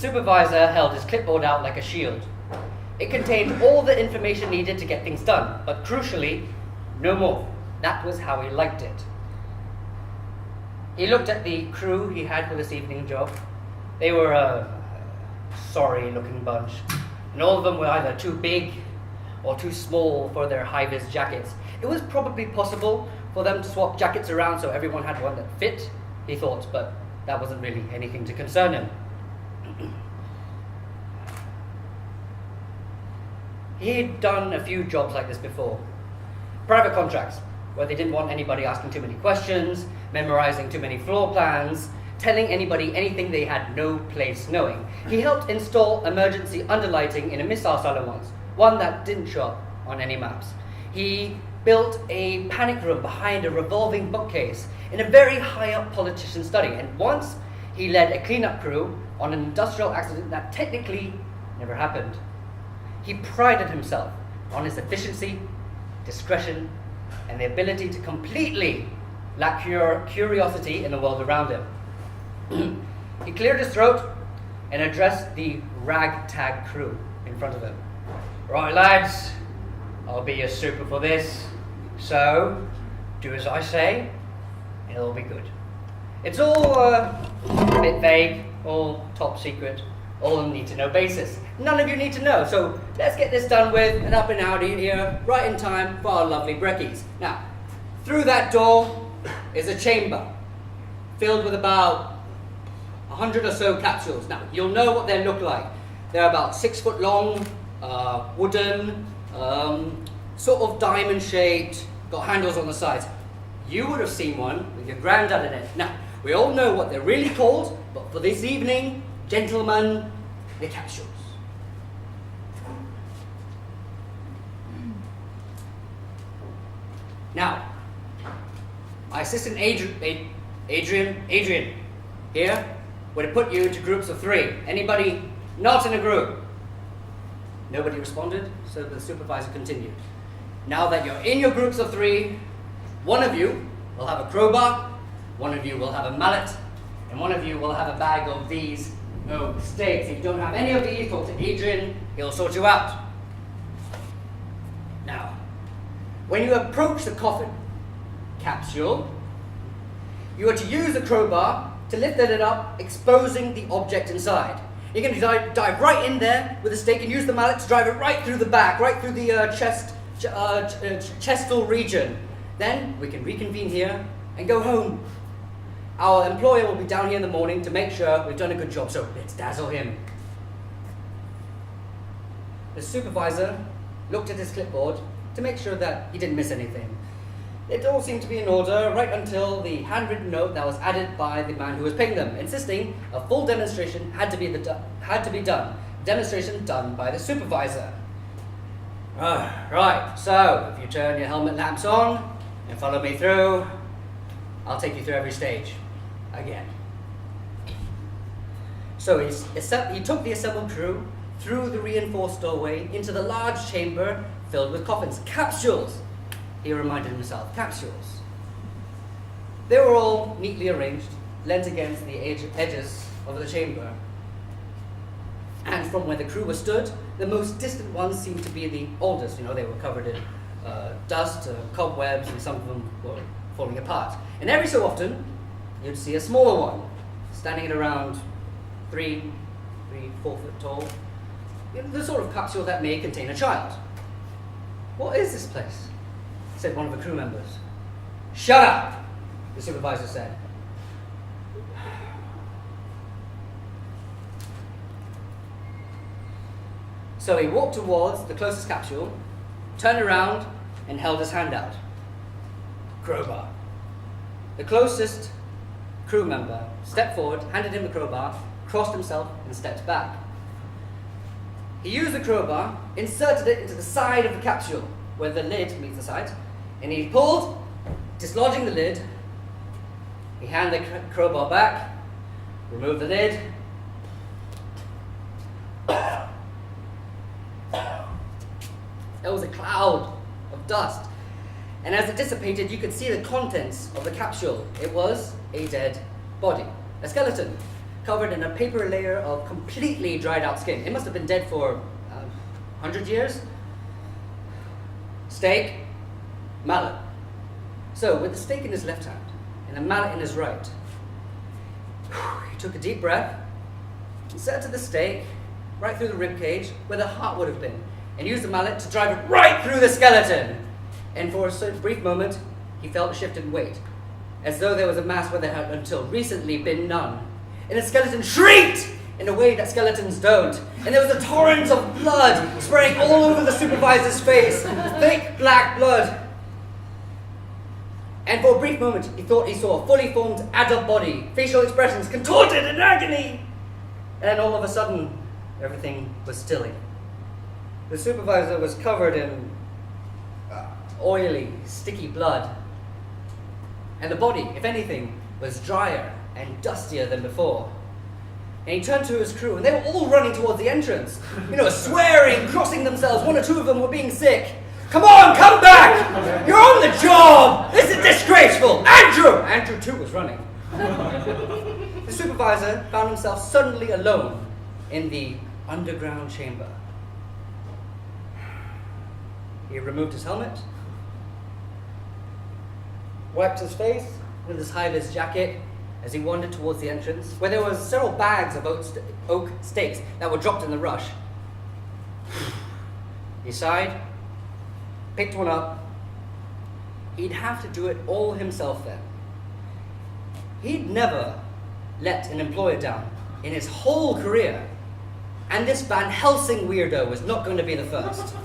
supervisor held his clipboard out like a shield. It contained all the information needed to get things done, but crucially, no more. That was how he liked it. He looked at the crew he had for this evening job. They were a sorry-looking bunch, and all of them were either too big or too small for their high-vis jackets. It was probably possible for them to swap jackets around so everyone had one that fit, he thought, but that wasn't really anything to concern him. He'd done a few jobs like this before. Private contracts, where they didn't want anybody asking too many questions, memorizing too many floor plans, telling anybody anything they had no place knowing. He helped install emergency underlighting in a missile silo once, one that didn't show up on any maps. He built a panic room behind a revolving bookcase in a very high-up politician study, and once he led a cleanup crew on an industrial accident that technically never happened. He prided himself on his efficiency, discretion, and the ability to completely lack curiosity in the world around him. He cleared his throat and addressed the ragtag crew in front of him. Right, lads, I'll be your super for this. So, do as I say, and it'll be good. It's all a bit vague, all top secret, all on need-to-know basis. None of you need to know, so let's get this done with and up and out of here, right in time for our lovely brekkies. Now, through that door is a chamber filled with about 100 or so capsules. Now, you'll know what they look like. They're about 6 foot long, wooden, sort of diamond shaped, got handles on the sides. You would have seen one with your granddad in it. Now, we all know what they're really called, but for this evening, gentlemen, the capsules. Now, my assistant Adrian here would have put you into groups of 3. Anybody not in a group? Nobody responded, so the supervisor continued. Now that you're in your groups of 3, one of you will have a crowbar, one of you will have a mallet, and one of you will have a bag of these stakes. If you don't have any of these, talk to Adrian, he'll sort you out. Now, when you approach the coffin capsule, you are to use the crowbar to lift the lid up, exposing the object inside. You can dive right in there with a stake and use the mallet to drive it right through the back, right through the chestal region. Then we can reconvene here and go home. Our employer will be down here in the morning to make sure we've done a good job, so let's dazzle him. The supervisor looked at his clipboard to make sure that he didn't miss anything. It all seemed to be in order right until the handwritten note that was added by the man who was paying them, insisting a full demonstration had to be done. Demonstration done by the supervisor. Right, so if you turn your helmet lamps on and follow me through, I'll take you through every stage again. So he took the assembled crew through the reinforced doorway into the large chamber filled with coffins. Capsules, he reminded himself, capsules. They were all neatly arranged, leant against the edges of the chamber. And from where the crew was stood, the most distant ones seemed to be the oldest. You know, they were covered in dust, cobwebs, and some of them were falling apart. And every so often, you'd see a smaller one, standing at around 3, 4 foot tall. You know, the sort of capsule that may contain a child. What is this place? Said one of the crew members. Shut up, the supervisor said. So he walked towards the closest capsule, turned around, and held his hand out. Crowbar. The closest crew member stepped forward, handed him the crowbar, crossed himself, and stepped back. He used the crowbar, inserted it into the side of the capsule, where the lid meets the side, and he pulled, dislodging the lid. He handed the crowbar back, removed the lid. There was a cloud of dust, and as it dissipated, you could see the contents of the capsule. It was a dead body, a skeleton, covered in a paper layer of completely dried out skin. It must have been dead for 100 years. Steak, mallet. So, with the steak in his left hand and the mallet in his right, he took a deep breath and set to the steak right through the rib cage where the heart would have been, and used the mallet to drive it right through the skeleton. And for a brief moment, he felt a shift in weight, as though there was a mass where there had until recently been none. And the skeleton shrieked in a way that skeletons don't. And there was a torrent of blood spraying all over the supervisor's face, thick black blood. And for a brief moment, he thought he saw a fully formed adult body, facial expressions contorted in agony. And then all of a sudden, everything was stilly. The supervisor was covered in oily, sticky blood. And the body, if anything, was drier and dustier than before. And he turned to his crew, and they were all running towards the entrance. Swearing, crossing themselves. One or two of them were being sick. Come on, come back! You're on the job! This is disgraceful! Andrew! Andrew too was running. The supervisor found himself suddenly alone in the underground chamber. He removed his helmet, wiped his face with his high-vis jacket as he wandered towards the entrance, where there were several bags of oak stakes that were dropped in the rush. He sighed, picked one up. He'd have to do it all himself then. He'd never let an employer down in his whole career, and this Van Helsing weirdo was not going to be the first.